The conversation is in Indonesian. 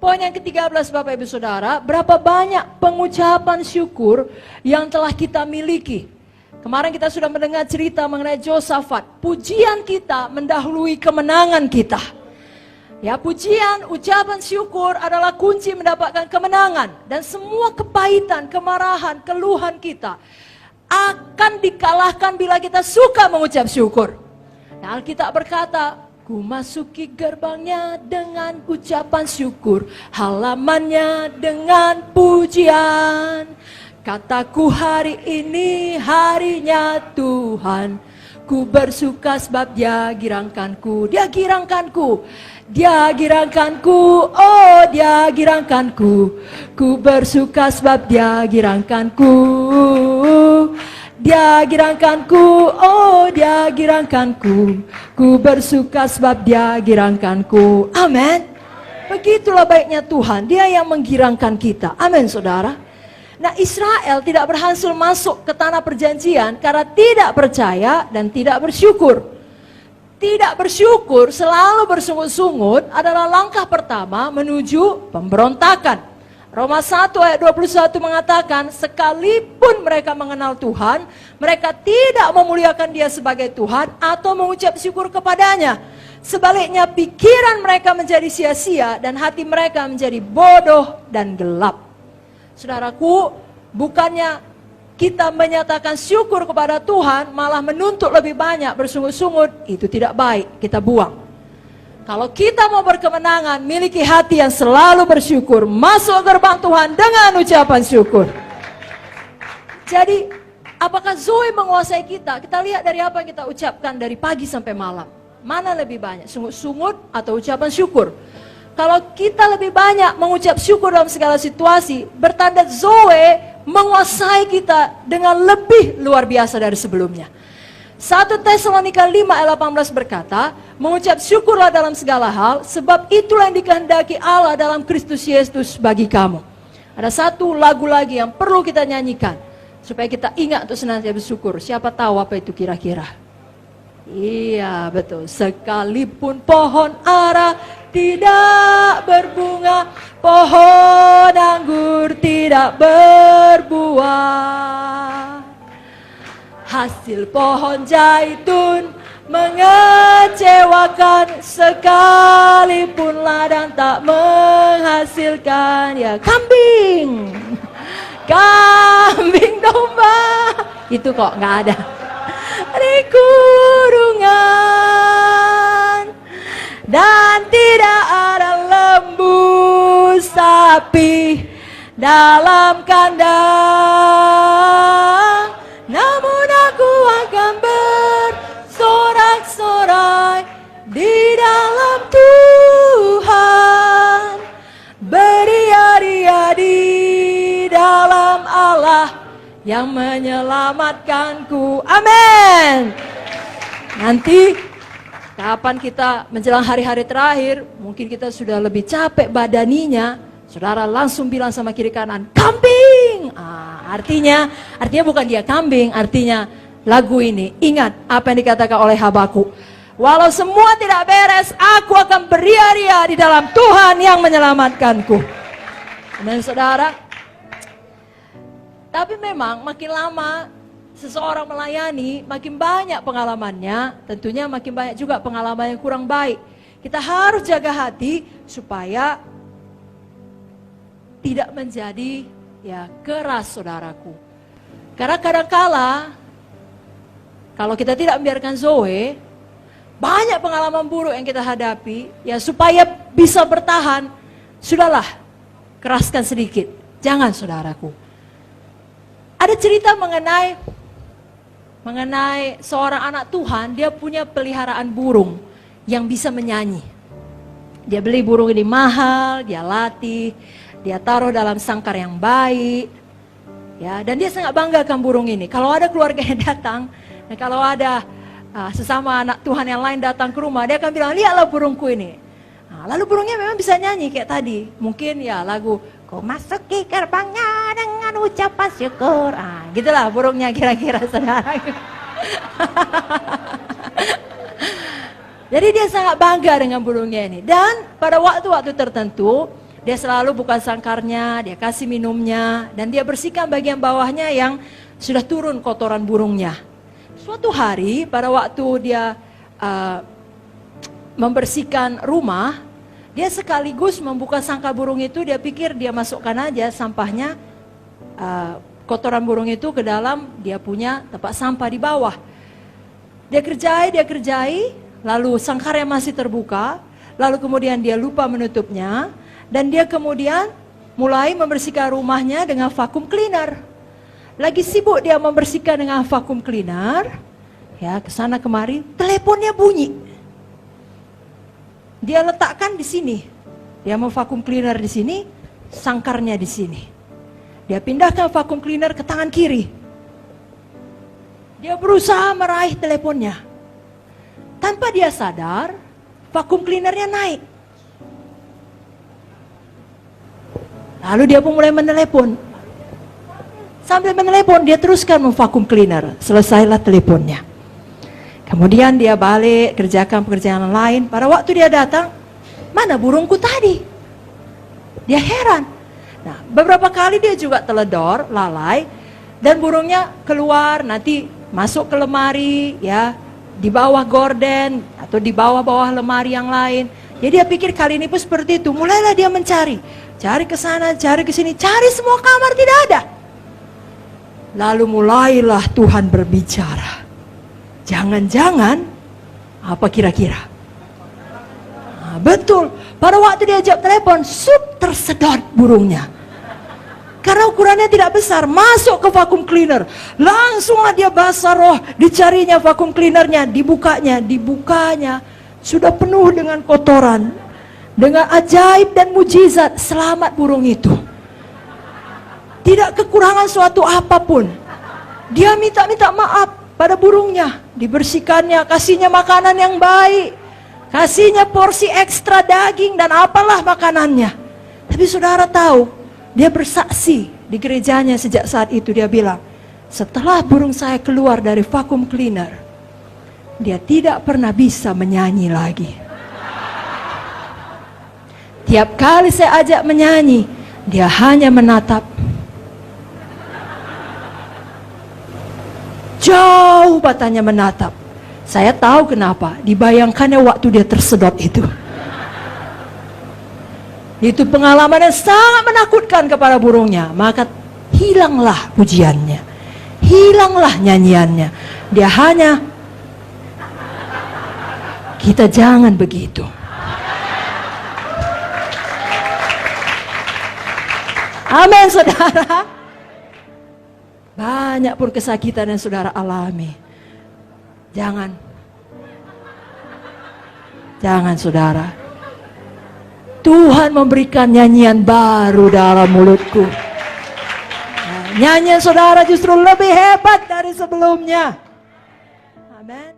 Poin yang ke-13 Bapak Ibu Saudara, berapa banyak pengucapan syukur yang telah kita miliki. Kemarin kita sudah mendengar cerita mengenai Josafat. Pujian kita mendahului kemenangan kita. Ya, pujian, ucapan syukur adalah kunci mendapatkan kemenangan. Dan semua kepahitan, kemarahan, keluhan kita akan dikalahkan bila kita suka mengucap syukur. Nah, Alkitab berkata, ku masuki gerbangnya dengan ucapan syukur, halamannya dengan pujian. Kataku hari ini harinya Tuhan, ku bersuka sebab dia girangkanku. Dia girangkanku, dia girangkanku, oh dia girangkanku. Ku bersuka sebab dia girangkanku. Dia girangkanku, oh dia girangkanku. Ku bersuka sebab dia girangkanku. Amin. Begitulah baiknya Tuhan, dia yang menggirangkan kita. Amin saudara. Nah, Israel tidak berhasil masuk ke tanah perjanjian karena tidak percaya dan tidak bersyukur. Tidak bersyukur selalu bersungut-sungut adalah langkah pertama menuju pemberontakan. Roma 1 ayat 21 mengatakan, sekalipun mereka mengenal Tuhan, mereka tidak memuliakan dia sebagai Tuhan atau mengucap syukur kepadanya. Sebaliknya pikiran mereka menjadi sia-sia dan hati mereka menjadi bodoh dan gelap. Saudaraku, bukannya kita menyatakan syukur kepada Tuhan, malah menuntut lebih banyak bersungut-sungut, itu tidak baik, kita buang. Kalau kita mau berkemenangan, miliki hati yang selalu bersyukur. Masuk gerbang Tuhan dengan ucapan syukur. Jadi, apakah Zoe menguasai kita? Kita lihat dari apa yang kita ucapkan dari pagi sampai malam. Mana lebih banyak, sungut-sungut atau ucapan syukur? Kalau kita lebih banyak mengucap syukur dalam segala situasi, bertanda Zoe menguasai kita dengan lebih luar biasa dari sebelumnya. 1 Tesalonika 5 ayat 18 berkata, mengucap syukurlah dalam segala hal, sebab itulah yang dikehendaki Allah dalam Kristus Yesus bagi kamu. Ada satu lagu lagi yang perlu kita nyanyikan, supaya kita ingat untuk senantiasa bersyukur. Siapa tahu apa itu kira-kira? Iya betul, sekalipun pohon ara tidak berbunga, pohon anggur tidak berbuah, hasil pohon zaitun mengecewakan, sekalipun ladang tak menghasilkan. Ya kambing, kambing domba, itu kok nggak ada di kurungan, dan tidak ada lembu sapi dalam kandang. Namun aku akan bersorak-sorai di dalam Tuhan, beria-ria di dalam Allah yang menyelamatkanku. Amin. Nanti kapan kita menjelang hari-hari terakhir, mungkin kita sudah lebih capek badaninya, saudara langsung bilang sama kiri kanan, kambing. Artinya bukan dia kambing, artinya lagu ini, ingat apa yang dikatakan oleh Habakuk. Walau semua tidak beres, aku akan beria-ria di dalam Tuhan yang menyelamatkanku. Amin saudara. Tapi memang makin lama seseorang melayani, makin banyak pengalamannya, tentunya makin banyak juga pengalaman yang kurang baik. Kita harus jaga hati supaya tidak menjadi keras saudaraku. Karena kadangkala kalau kita tidak membiarkan Zoe, banyak pengalaman buruk yang kita hadapi, supaya bisa bertahan, sudahlah, keraskan sedikit. Jangan saudaraku. Ada cerita mengenai seorang anak Tuhan, dia punya peliharaan burung yang bisa menyanyi. Dia beli burung ini mahal, dia latih, dia taruh dalam sangkar yang baik, dan dia sangat banggakan burung ini. Kalau ada keluarga yang datang, dan kalau ada sesama anak Tuhan yang lain datang ke rumah, dia akan bilang, lihatlah burungku ini. Lalu burungnya memang bisa nyanyi kayak tadi, mungkin lagu Ku masuki gerbangnya dengan ucapan syukur. Gitulah burungnya kira-kira saudara. Jadi dia sangat bangga dengan burungnya ini. Dan pada waktu-waktu tertentu, Dia selalu buka sangkarnya, dia kasih minumnya, dan dia bersihkan bagian bawahnya yang sudah turun kotoran burungnya. Suatu hari pada waktu dia membersihkan rumah, dia sekaligus membuka sangkar burung itu. Dia pikir dia masukkan aja sampahnya, kotoran burung itu ke dalam dia punya tempat sampah di bawah. Dia kerjai, lalu sangkarnya masih terbuka, lalu kemudian dia lupa menutupnya, dan dia kemudian mulai membersihkan rumahnya dengan vacuum cleaner. Lagi sibuk dia membersihkan dengan vacuum cleaner, ya kesana kemari, teleponnya bunyi. Dia letakkan di sini. Dia mau vacuum cleaner di sini, sangkarnya di sini. Dia pindahkan vacuum cleaner ke tangan kiri. Dia berusaha meraih teleponnya. Tanpa dia sadar, vacuum cleanernya naik. Lalu dia pun mulai menelepon. Sambil menelepon, dia teruskan memvacuum cleaner. Selesailah teleponnya. Kemudian dia balik, kerjakan pekerjaan lain. Pada waktu dia datang, mana burungku tadi? Dia heran. Nah, beberapa kali dia juga teledor, lalai, dan burungnya keluar, nanti masuk ke lemari, ya, di bawah gorden atau di bawah-bawah lemari yang lain. Jadi dia pikir kali ini pun seperti itu. Mulailah dia mencari, cari ke sana, cari ke sini, cari semua kamar, tidak ada. Lalu mulailah Tuhan berbicara. Jangan-jangan, apa kira-kira? Nah, betul, pada waktu dia jawab telepon, tersedot burungnya. Karena ukurannya tidak besar, masuk ke vacuum cleaner. Langsunglah dia basah roh, dicarinya vacuum cleanernya, dibukanya. Sudah penuh dengan kotoran. Dengan ajaib dan mujizat, selamat burung itu. Tidak kekurangan suatu apapun. Dia minta maaf pada burungnya, dibersihkannya, kasihnya makanan yang baik, kasihnya porsi ekstra daging dan apalah makanannya. Tapi saudara tahu, dia bersaksi di gerejanya sejak saat itu. Dia bilang, setelah burung saya keluar dari vacuum cleaner, dia tidak pernah bisa menyanyi lagi. Tiap kali saya ajak menyanyi, dia hanya menatap jauh, matanya menatap. Saya tahu kenapa. Dibayangkannya waktu dia tersedot itu. Itu pengalaman yang sangat menakutkan kepada burungnya. Maka hilanglah pujiannya, hilanglah nyanyiannya. Dia hanya, kita jangan begitu. Amin, saudara. Banyak pun kesakitan yang saudara alami. Jangan saudara. Tuhan memberikan nyanyian baru dalam mulutku. Nyanyian saudara justru lebih hebat dari sebelumnya. Amin.